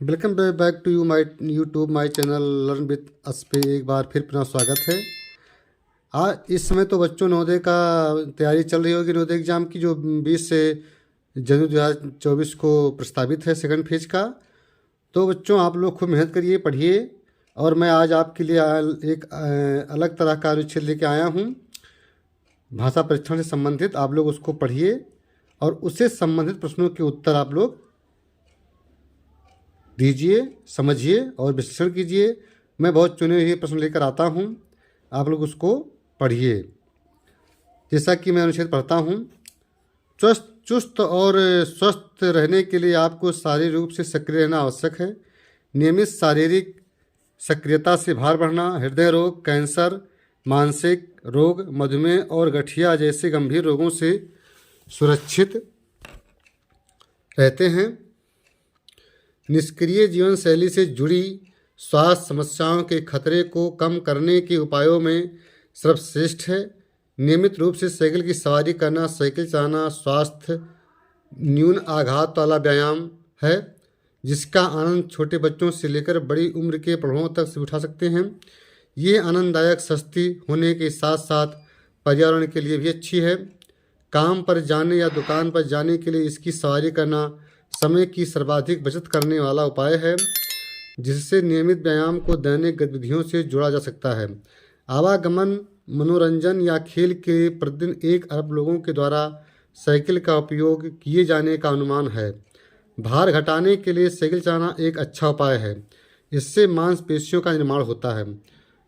Welcome back to you my YouTube my channel learn with us पे एक बार फिर पुनः स्वागत है। आज इस समय तो बच्चों नवोदय का तैयारी चल रही होगी। नवोदय एग्जाम की जो 20 से जनवरी 2024 को प्रस्तावित है सेकंड फेज का। तो बच्चों आप लोग खूब मेहनत करिए, पढ़िए। और मैं आज आपके लिए एक अलग तरह का अनुच्छेद लेके आया हूँ भाषा परीक्षण से संबंधित। आप लोग उसको पढ़िए और उससे संबंधित प्रश्नों के उत्तर आप लोग दीजिए, समझिए और विश्लेषण कीजिए। मैं बहुत चुने हुए प्रश्न लेकर आता हूँ, आप लोग उसको पढ़िए। जैसा कि मैं अनुच्छेद पढ़ता हूँ, चुस्त और स्वस्थ रहने के लिए आपको शारीरिक रूप से सक्रिय रहना आवश्यक है। नियमित शारीरिक सक्रियता से भार बढ़ना, हृदय रोग, कैंसर, मानसिक रोग, मधुमेह और गठिया जैसे गंभीर रोगों से सुरक्षित रहते हैं। निष्क्रिय जीवन शैली से जुड़ी स्वास्थ्य समस्याओं के खतरे को कम करने के उपायों में सर्वश्रेष्ठ है। नियमित रूप से साइकिल की सवारी करना, साइकिल चलाना स्वास्थ्य न्यून आघात वाला व्यायाम है, जिसका आनंद छोटे बच्चों से लेकर बड़ी उम्र के प्रौढ़ों तक से उठा सकते हैं। ये आनंददायक, सस्ती होने के साथ साथ पर्यावरण के लिए भी अच्छी है। काम पर जाने या दुकान पर जाने के लिए इसकी सवारी करना समय की सर्वाधिक बचत करने वाला उपाय है, जिससे नियमित व्यायाम को दैनिक गतिविधियों से जोड़ा जा सकता है। आवागमन, मनोरंजन या खेल के लिए प्रतिदिन 1 अरब लोगों के द्वारा साइकिल का उपयोग किए जाने का अनुमान है। भार घटाने के लिए साइकिल चलाना एक अच्छा उपाय है। इससे मांसपेशियों का निर्माण होता है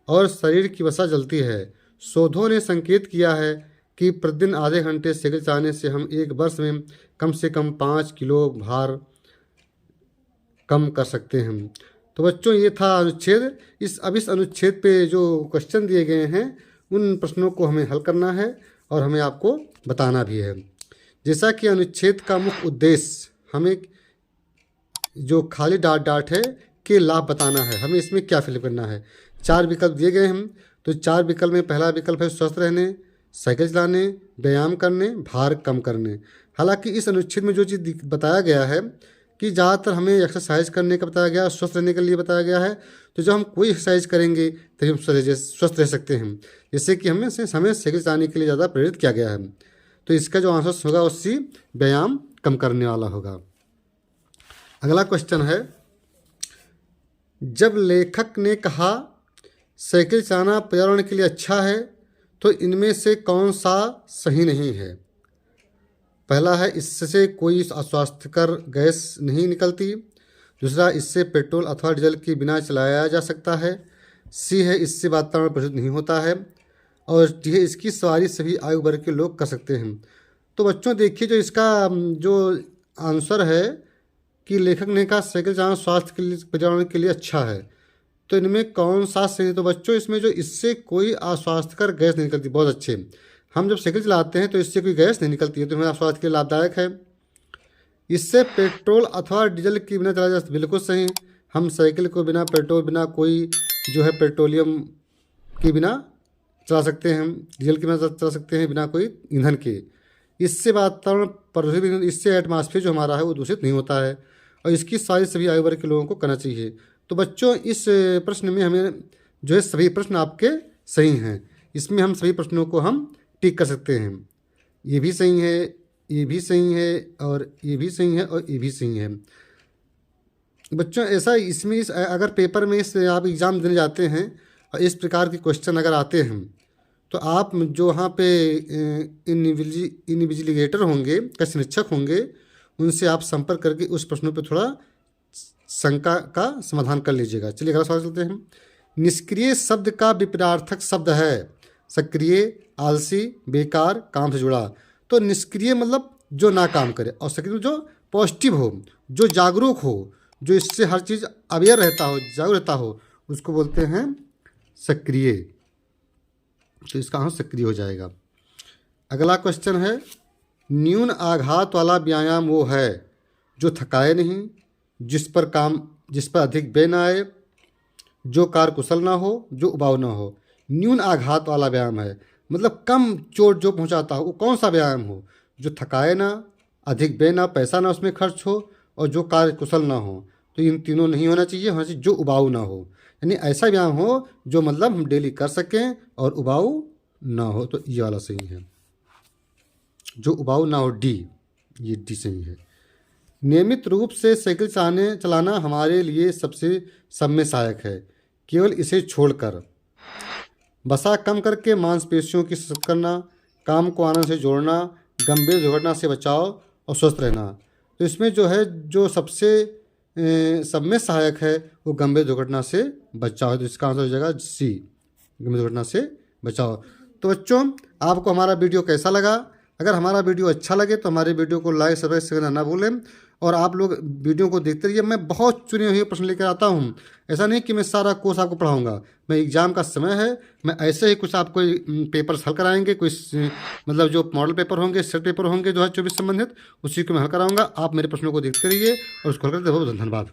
और शरीर की वसा जलती है। शोधों ने संकेत किया है कि प्रतिदिन आधे घंटे साइकिल चलाने से हम 1 वर्ष में कम से कम 5 किलो भार कम कर सकते हैं। तो बच्चों ये था अनुच्छेद। इस अनुच्छेद पे जो क्वेश्चन दिए गए हैं उन प्रश्नों को हमें हल करना है और हमें आपको बताना भी है। जैसा कि अनुच्छेद का मुख्य उद्देश्य हमें जो खाली डाट है के लाभ बताना है। हमें इसमें क्या फिल करना है। 4 विकल्प दिए गए हैं। तो 4 विकल्प में पहला विकल्प है स्वस्थ रहने, साइकिल चलाने, व्यायाम करने, भार कम करने। हालांकि इस अनुच्छेद में जो चीज़ बताया गया है कि ज़्यादातर हमें एक्सरसाइज करने का बताया गया, स्वस्थ रहने के लिए बताया गया है। तो जब हम कोई एक्सरसाइज करेंगे तभी हम स्वस्थ रह सकते हैं। जैसे कि हमें साइकिल चलाने के लिए ज़्यादा प्रेरित किया गया है। तो इसका जो आंसर होगा उससे व्यायाम कम करने वाला होगा। अगला क्वेश्चन है, जब लेखक ने कहा साइकिल चलाना पर्यावरण के लिए अच्छा है तो इनमें से कौन सा सही नहीं है। पहला है, इससे कोई अस्वास्थ्यकर गैस नहीं निकलती। दूसरा, इससे पेट्रोल अथवा डीजल के बिना चलाया जा सकता है। सी है, इससे वातावरण प्रदूषित नहीं होता है। और डी है, इसकी सवारी सभी आयु वर्ग के लोग कर सकते हैं। तो बच्चों देखिए, जो इसका जो आंसर है कि लेखक ने कहा साइकिल चलाना स्वास्थ्य के लिए, पर्यावरण के लिए अच्छा है, तो इनमें कौन सा सही। तो बच्चों इसमें जो इससे कोई अस्वास्थ्यकर गैस नहीं निकलती, बहुत अच्छे। हम जब साइकिल चलाते हैं तो इससे कोई गैस नहीं निकलती है, तो हमारे स्वास्थ्य के लिए लाभदायक है। इससे पेट्रोल अथवा डीजल के बिना चलाया जा सकता, बिल्कुल सही। हम साइकिल को बिना पेट्रोल, बिना कोई जो है पेट्रोलियम के बिना चला सकते हैं, डीजल के बिना चला सकते हैं, बिना कोई ईंधन के। इससे वातावरण प्रदूषित, इससे एटमॉस्फेयर जो हमारा है वो दूषित नहीं होता है। और इसकी सारी सभी आयु वर्ग के लोगों को करना चाहिए। तो बच्चों इस प्रश्न में हमें जो है सभी प्रश्न आपके सही हैं। इसमें हम सभी प्रश्नों को हम टिक कर सकते हैं। ये भी सही है, ये भी सही है, और ये भी सही है, और ये भी सही है। बच्चों ऐसा इसमें अगर पेपर में आप एग्ज़ाम देने जाते हैं और इस प्रकार के क्वेश्चन अगर आते हैं तो आप जो वहाँ पे इन्विजिलेटर होंगे, कृषि निरीक्षक होंगे, उनसे आप संपर्क करके उस प्रश्नों पर थोड़ा शंका का समाधान कर लीजिएगा। चलिए अगला सवाल चलते हैं। निष्क्रिय शब्द का विपरीतार्थक शब्द है सक्रिय, आलसी, बेकार, काम से जुड़ा। तो निष्क्रिय मतलब जो ना काम करे, और सक्रिय जो पॉजिटिव हो, जो जागरूक हो, जो इससे हर चीज़ अवेयर रहता हो, जागरूक रहता हो, उसको बोलते हैं सक्रिय। तो इसका आंसर सक्रिय हो जाएगा। अगला क्वेश्चन है, न्यून आघात वाला व्यायाम वो है जो थकाए नहीं, जिस पर अधिक बे न आए, जो कार्यकुशल ना हो, जो उबाऊ ना हो। न्यून आघात वाला व्यायाम है मतलब कम चोट जो पहुंचाता हो। वो कौन सा व्यायाम हो? जो थकाए ना, अधिक बे ना, पैसा ना उसमें खर्च हो, और जो कार्यकुशल ना हो। तो इन तीनों नहीं होना चाहिए। होना चाहिए जो उबाऊ ना हो, यानी ऐसा व्यायाम हो जो मतलब हम डेली कर सकें और उबाऊ ना हो, तो ये वाला सही है। जो उबाऊ ना हो, डी, ये डी सही है। नियमित रूप से साइकिल चलाना हमारे लिए सबसे समय सहायक है, केवल इसे छोड़कर। वसा कम करके मांसपेशियों की कसरत करना, काम को आनंद से जोड़ना, गंभीर दुर्घटना से बचाव और स्वस्थ रहना। तो इसमें जो है जो सबसे सब में सहायक है वो गंभीर दुर्घटना से बचाव है। तो इसका आंसर हो जाएगा सी, गंभीर दुर्घटना से बचाव। तो बच्चों, आपको हमारा वीडियो कैसा लगा? अगर हमारा वीडियो अच्छा लगे तो हमारे वीडियो को लाइक सब्सक्राइब करना ना भूलें, और आप लोग वीडियो को देखते रहिए। मैं बहुत चुने हुए प्रश्न लेकर आता हूँ, ऐसा नहीं कि मैं सारा कोर्स आपको पढ़ाऊँगा। मैं एग्ज़ाम का समय है, मैं ऐसे ही कुछ आपको पेपर्स हल कराएंगे, कोई मतलब जो मॉडल पेपर होंगे, सेट पेपर होंगे 2024 संबंधित, उसी को मैं हल कराऊँगा। आप मेरे प्रश्नों को देखते रहिए और उसको हल करते रहिए। बहुत धन्यवाद।